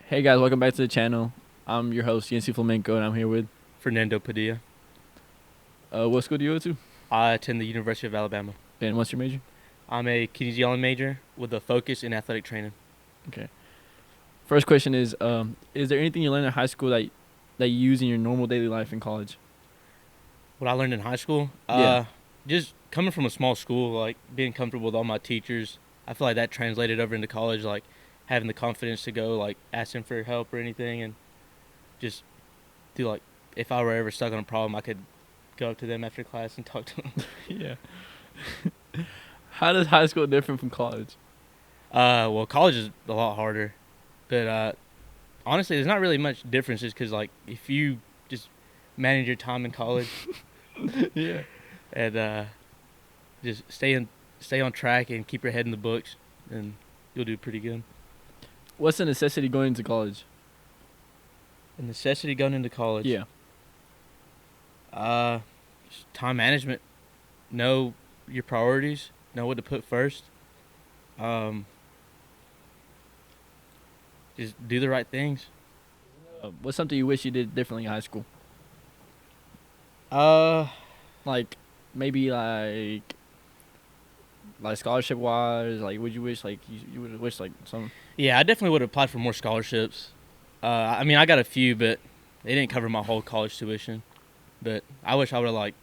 Hey guys, welcome back to the channel. I'm your host, Yensi Flamenco, and I'm here with. Fernando Padilla. What school do you go to? I attend the University of Alabama. And what's your major? I'm a kinesiology major with a focus in athletic training. Okay. First question is there anything you learned in high school that you use in your normal daily life in college? What I learned in high school, Yeah. just coming from a small school, like being comfortable with all my teachers, I feel like that translated over into college, like having the confidence to go, like ask them for help or anything, and just do like if I were ever stuck on a problem, I could go up to them after class and talk to them. Yeah. How does high school different from college? Well, college is a lot harder, but honestly, there's not really much differences because like if you just manage your time in college Yeah. and just stay on track and keep your head in the books, and you'll do pretty good. What's the necessity going into college? The necessity going into college, Yeah. just time management. Know your priorities. Know what to put first. Um, just do the right things. What's something you wish you did differently in high school? Uh, Like maybe like scholarship wise, like would you wish like you would wish like some. yeah, I definitely would have applied for more scholarships. I mean, I got a few, but they didn't cover my whole college tuition. But I wish I would have like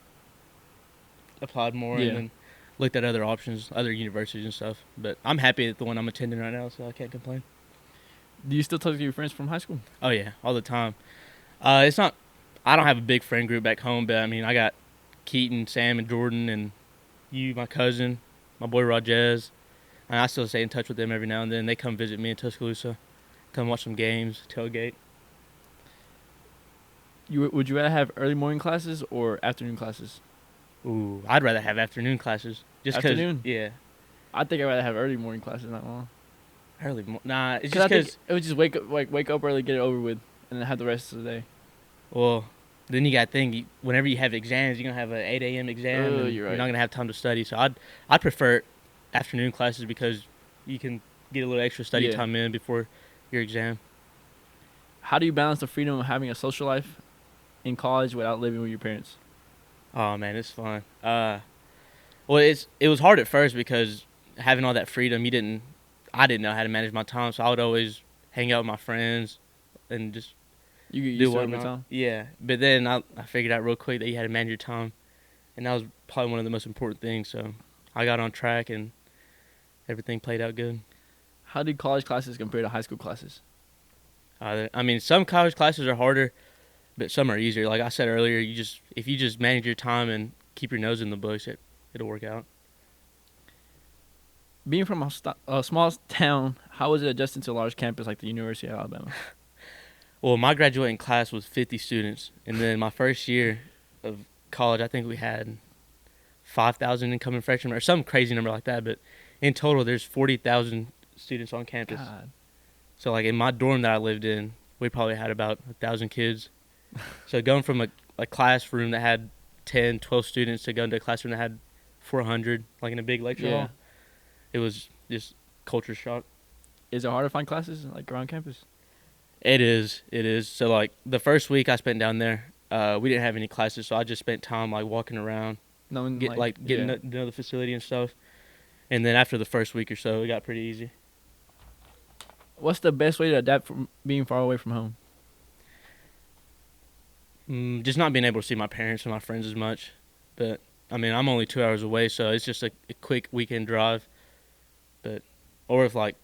applied more Yeah. and then looked at other options, other universities and stuff. But I'm happy at the one I'm attending right now, so I can't complain. Do you still talk to your friends from high school? Oh yeah, all the time. It's not. I don't have a big friend group back home, but I mean, I got Keaton, Sam, and Jordan, and you, my cousin, my boy Rajez, and I still stay in touch with them every now and then. They come visit me in Tuscaloosa, come watch some games, tailgate. Would you rather have early morning classes or afternoon classes? Ooh, I'd rather have afternoon classes. Just 'cause Afternoon. yeah, I think I'd rather have early morning classes, not long. nah. It's Because just I think because. it would just wake up early, get it over with, and then have the rest of the day. Well, then you got to think. Whenever you have exams, you're gonna have an 8 a.m. exam, Oh, and you're you're right. not gonna have time to study. So I'd prefer afternoon classes because you can get a little extra study Yeah. time in before your exam. How do you balance the freedom of having a social life in college without living with your parents? Oh man, it's fun. Well, it was hard at first because having all that freedom, I didn't know how to manage my time, so I would always hang out with my friends and just You get do used to it over whatnot. time. Yeah, but then I figured out real quick that you had to manage your time, and that was probably one of the most important things. So I got on track and everything played out good. How do college classes compare to high school classes? I mean, some college classes are harder, but some are easier. Like I said earlier, if you just manage your time and keep your nose in the books, it'll work out. Being from a small town, how was it adjusting to a large campus like the University of Alabama? Well, my graduating class was 50 students, and then my first year of college, I think we had 5,000 incoming freshmen or some crazy number like that. But in total, there's 40,000 students on campus. God. So like in my dorm that I lived in, we probably had about 1,000 kids. So going from a classroom that had 10, 12 students to going to a classroom that had 400, like in a big lecture Yeah. hall, it was just culture shock. Is it hard to find classes like around campus? It is. It is. So like the first week I spent down there, we didn't have any classes, so I just spent time like walking around, No one getting yeah. to know the facility and stuff. And then after the first week or so, it got pretty easy. What's the best way to adapt from being far away from home? Just not being able to see my parents and my friends as much. But I mean, I'm only 2 hours away, so it's just a quick weekend drive. But or if like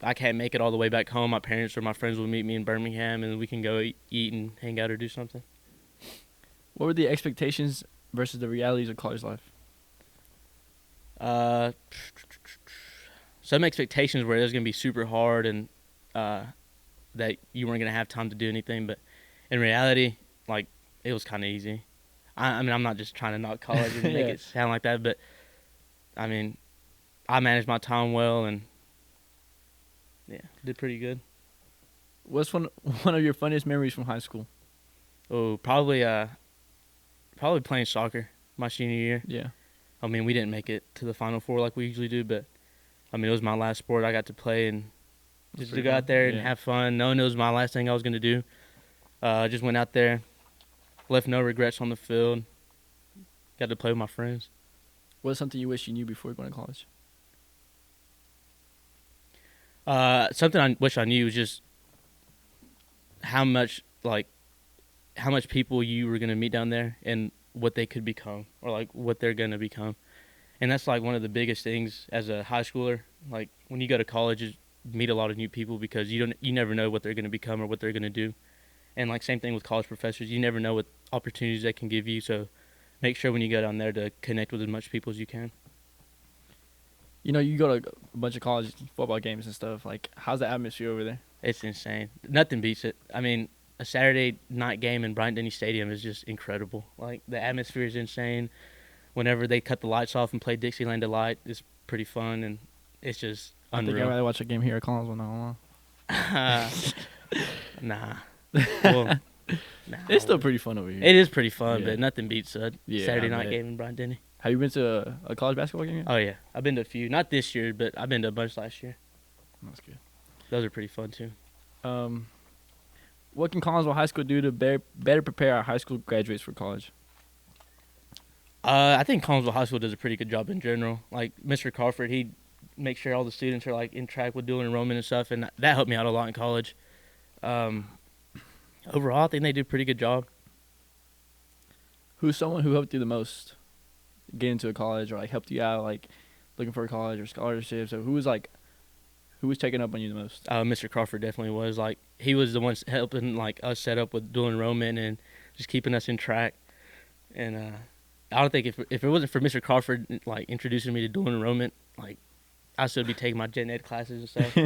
I can't make it all the way back home, my parents or my friends will meet me in Birmingham, and we can go eat and hang out or do something. What were the expectations versus the realities of college life? Uh, some expectations were it was gonna be super hard and that you weren't gonna have time to do anything, but in reality, like it was kind of easy. I mean, I'm not just trying to knock college and make Yeah. it sound like that, but I mean, I managed my time well and yeah, did pretty good. What's one of your funniest memories from high school? Oh, probably playing soccer my senior year. Yeah. I mean, we didn't make it to the Final Four like we usually do, but I mean, it was my last sport I got to play, and just to pretty go fun. out there and Yeah. have fun. Knowing it was my last thing I was gonna do. Just went out there, left no regrets on the field. Got to play with my friends. What's something you wish you knew before going to college? Something I wish I knew was just how much people you were gonna meet down there and what they could become or like what they're gonna become. And that's like one of the biggest things as a high schooler. Like when you go to college, is meet a lot of new people because you never know what they're gonna become or what they're gonna do. And like same thing with college professors, you never know what opportunities they can give you. So make sure when you go down there to connect with as much people as you can. You know, you go to a bunch of college football games and stuff. Like, how's the atmosphere over there? It's insane. Nothing beats it. I mean, a Saturday night game in Bryant-Denny Stadium is just incredible. Like the atmosphere is insane. Whenever they cut the lights off and play Dixieland Delight, it's pretty fun and it's just I think I'd unreal. rather watch a game here at Collinsville now. Nah. Well, nah. It's still pretty fun over here. It is pretty fun, Yeah. but nothing beats a Yeah, Saturday I night bet. game in Bryant-Denny. Have you been to a college basketball game yet? Oh yeah, I've been to a few. Not this year, but I've been to a bunch last year. That's good. Those are pretty fun too. What can Collinsville High School do to better prepare our high school graduates for college? I think Collinsville High School does a pretty good job in general. Like Mr. Crawford, he makes sure all the students are like in track with dual enrollment and stuff, and that helped me out a lot in college. Overall, I think they did a pretty good job. Who's someone who helped you the most get into a college or like helped you out, like looking for a college or scholarships? Or who was taking up on you the most? Mr. Crawford definitely was. Like he was the one helping like us set up with dual enrollment and just keeping us in track. And I don't think if it wasn't for Mr. Crawford like introducing me to dual enrollment, like I still be taking my gen ed classes and stuff.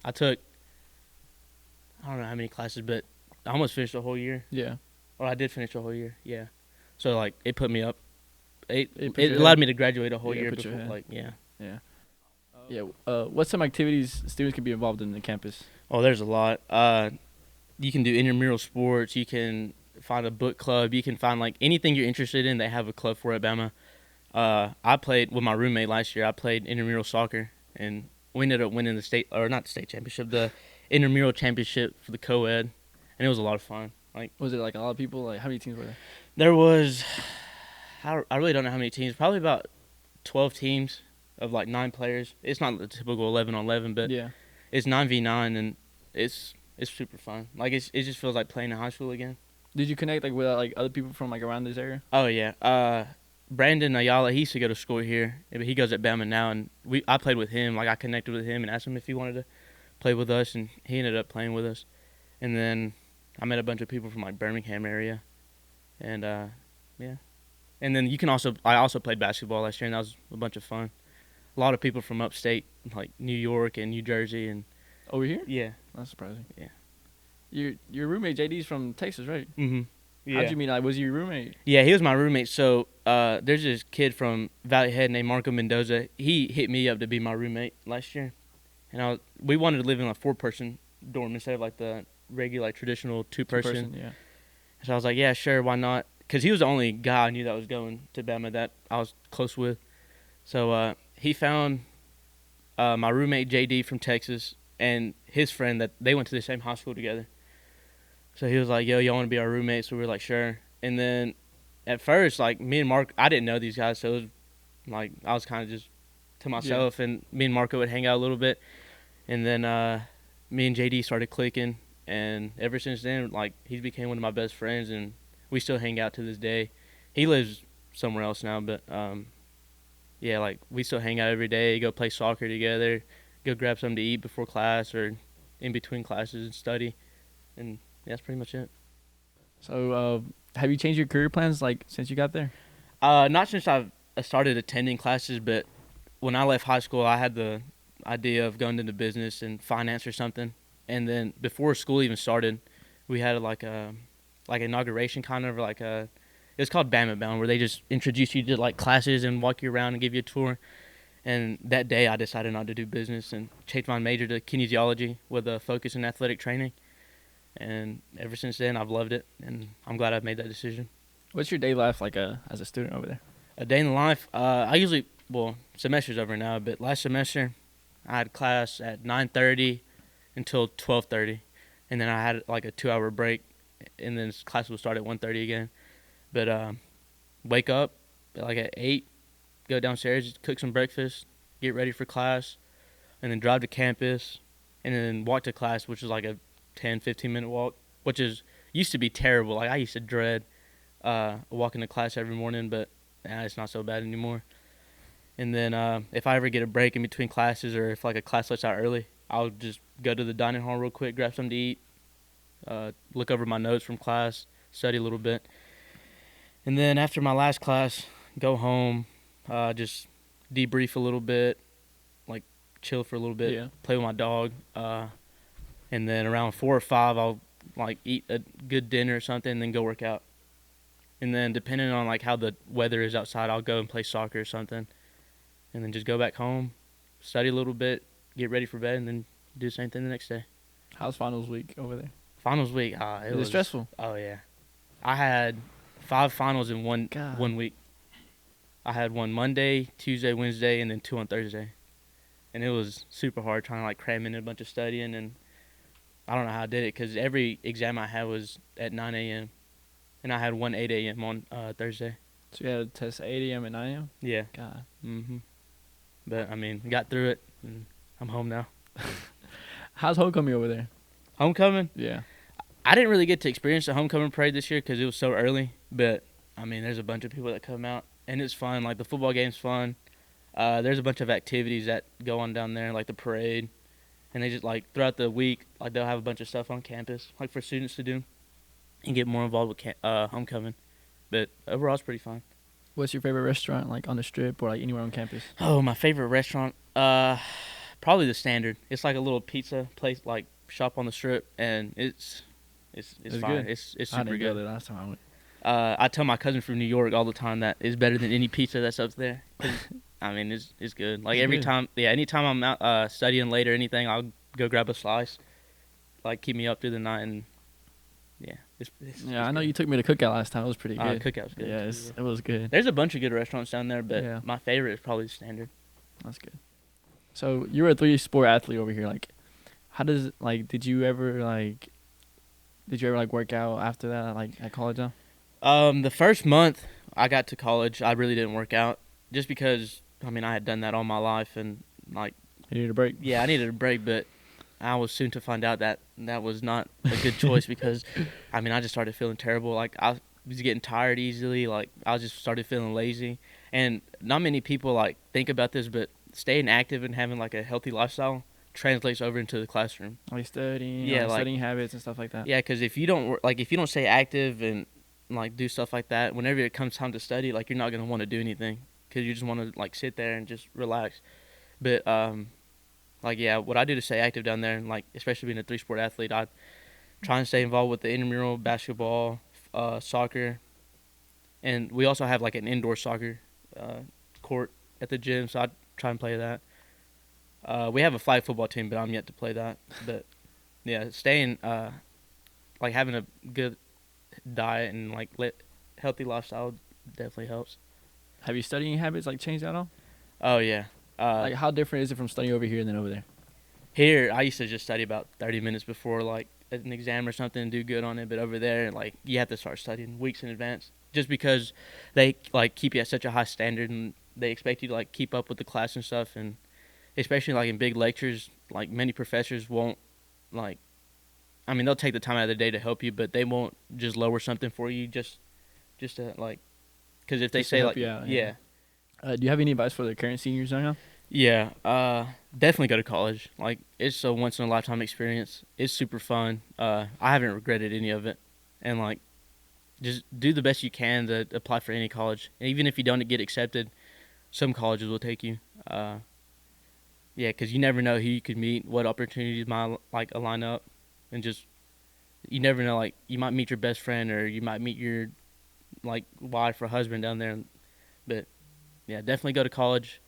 I don't know how many classes, but I almost finished the whole year. Yeah. Or I did finish the whole year. Yeah. So like it put me up. It put it you allowed ahead. me to graduate a whole Yeah, year put you before. ahead. Like yeah. Yeah. What's some activities students can be involved in the campus? Oh, there's a lot. You can do intramural sports. You can find a book club. You can find like anything you're interested in. They have a club for at Bama. I played with my roommate last year. I played intramural soccer, and we ended up winning the state championship, the intramural championship for the co-ed, and it was a lot of fun. Like Was it like a lot of people? Like how many teams were there? there was, I really don't know how many teams. Probably about 12 teams of like 9 players. It's not the typical 11 on 11, but Yeah. it's 9v9, and it's super fun. Like it just feels like playing in high school again. Did you connect like with like other people from like around this area? Oh yeah. Brandon Ayala, he used to go to school here, but he goes at Bama now, and I played with him. Like I connected with him and asked him if he wanted to play with us, and he ended up playing with us. And then I met a bunch of people from like Birmingham area, and yeah. And then I also played basketball last year, and that was a bunch of fun. A lot of people from upstate, like New York and New Jersey, and Over here? yeah. That's surprising. Yeah. Your roommate JD's from Texas, right? Mhm. Yeah. How'd you meet? Like, was he your roommate? Yeah, he was my roommate. So there's this kid from Valley Head named Marco Mendoza. He hit me up to be my roommate last year, and we wanted to live in a 4-person dorm instead of like the regular like traditional 2-person. Yeah. So I was like, yeah, sure, why not? Because he was the only guy I knew that was going to Bama that I was close with. So he found my roommate JD from Texas and his friend that they went to the same high school together. So he was like, yo, y'all want to be our roommates? So we were like, sure. And then at first, like, me and Mark, I didn't know these guys. So it was like, I was kind of just to myself. Yeah. And me and Marco would hang out a little bit. And then me and JD started clicking. And ever since then, like, he's became one of my best friends. And we still hang out to this day. He lives somewhere else now. But, yeah, like, we still hang out every day, go play soccer together, go grab something to eat before class or in between classes and study. And yeah, that's pretty much it. So, have you changed your career plans like since you got there? Not since I've started attending classes, but when I left high school, I had the idea of going into business and finance or something. And then before school even started, we had like inauguration kind of like it was called Bama Bound, where they just introduce you to like classes and walk you around and give you a tour. And that day, I decided not to do business and changed my major to kinesiology with a focus in athletic training. And ever since then, I've loved it, and I'm glad I've made that decision. What's your day life like as a student over there? A day in the life, I usually, semester's over now, but last semester, I had class at 9:30, until 12:30, and then I had like a 2-hour break, and then class will start at 1:30 again. But wake up like at 8, go downstairs, cook some breakfast, get ready for class, and then drive to campus, and then walk to class, which is like a 10-15 minute walk, which is used to be terrible. Like I used to dread walking to class every morning, but it's not so bad anymore. And then if I ever get a break in between classes, or if like a class lets out early, I'll just go to the dining hall real quick, grab something to eat, look over my notes from class, study a little bit. And then after my last class, go home, just debrief a little bit, like chill for a little bit, play with my dog. And then around 4 or 5, I'll like eat a good dinner or something, and then go work out. And then depending on like how the weather is outside, I'll go and play soccer or something. And then just go back home, study a little bit, get ready for bed, and then do the same thing the next day. How's finals week over there? Finals week, it was stressful. Oh yeah, I had 5 finals in one week. I had one Monday, Tuesday, Wednesday, and then 2 on Thursday. And it was super hard trying to like cram in a bunch of studying, and I don't know how I did it because every exam I had was at 9 a.m. and I had one 8 a.m. on Thursday. So you had to test 8 a.m. and 9 a.m.? Yeah. God. But I mean, got through it, and I'm home now. How's homecoming over there? Homecoming? Yeah. I didn't really get to experience the homecoming parade this year because it was so early. But I mean, there's a bunch of people that come out, and it's fun. Like the football game's fun. There's a bunch of activities that go on down there, like the parade, and they just like throughout the week, like they'll have a bunch of stuff on campus, like for students to do, and get more involved with homecoming. But overall, it's pretty fun. What's your favorite restaurant, like on the strip or like anywhere on campus? Oh, my favorite restaurant, probably the Standard. It's like a little pizza place, like shop on the strip, and it's fine. Good. It's I super didn't good. go there last time I went. I tell my cousin from New York all the time that it's better than any pizza that's up there. I mean, it's good. Like anytime I'm out studying late or anything, I'll go grab a slice. Like keep me up through the night, and it's I know you took me to Cookout last time. It was pretty good. Cookout was good. Yeah, it was good. There's a bunch of good restaurants down there, but my favorite is probably the Standard. That's good. So you're a 3-sport athlete over here. Like, how does did you ever work out after that, like at college now? The first month I got to college, I really didn't work out just because I mean I had done that all my life, and like you needed a break. Yeah, I needed a break, but I was soon to find out that was not a good choice because I mean I just started feeling terrible. Like I was getting tired easily. Like I just started feeling lazy, and not many people like think about this, but staying active and having like a healthy lifestyle translates over into the classroom. Like studying, studying habits and stuff like that. Yeah, because if you don't stay active and like do stuff like that, whenever it comes time to study, like you're not gonna want to do anything because you just want to like sit there and just relax. But what I do to stay active down there, and like especially being a 3-sport athlete, I try and stay involved with the intramural basketball, soccer, and we also have like an indoor soccer court at the gym, so I try and play that. We have a flag football team, but I'm yet to play that. But yeah, staying having a good diet and like healthy lifestyle definitely helps. Have your studying habits like changed at all? Oh yeah. Like how different is it from studying over here and then over there? Here, I used to just study about 30 minutes before like an exam or something and do good on it. But over there, like you have to start studying weeks in advance just because they like keep you at such a high standard and they expect you to like keep up with the class and stuff. And especially like in big lectures, like many professors won't like. I mean, they'll take the time out of the day to help you, but they won't just lower something for you just to like. Because if they just say like, you out, yeah. Do you have any advice for the current seniors right now? Yeah, definitely go to college. Like, it's a once-in-a-lifetime experience. It's super fun. I haven't regretted any of it. And, like, just do the best you can to apply for any college. And even if you don't get accepted, some colleges will take you. Because you never know who you could meet, what opportunities might, like, line up. And just, you never know, like, you might meet your best friend or you might meet your, like, wife or husband down there. But, yeah, definitely go to college.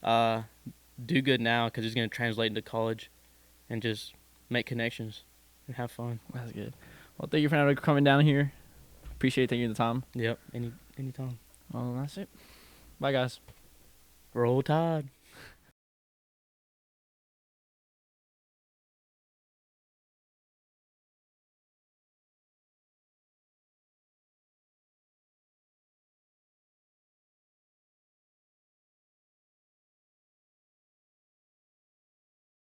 Do good now because it's going to translate into college, and just make connections and have fun. That's good. Well, thank you, Fernando, for coming down here. Appreciate taking the time. Yep, anytime. Well, that's it. Bye, guys. Roll Tide.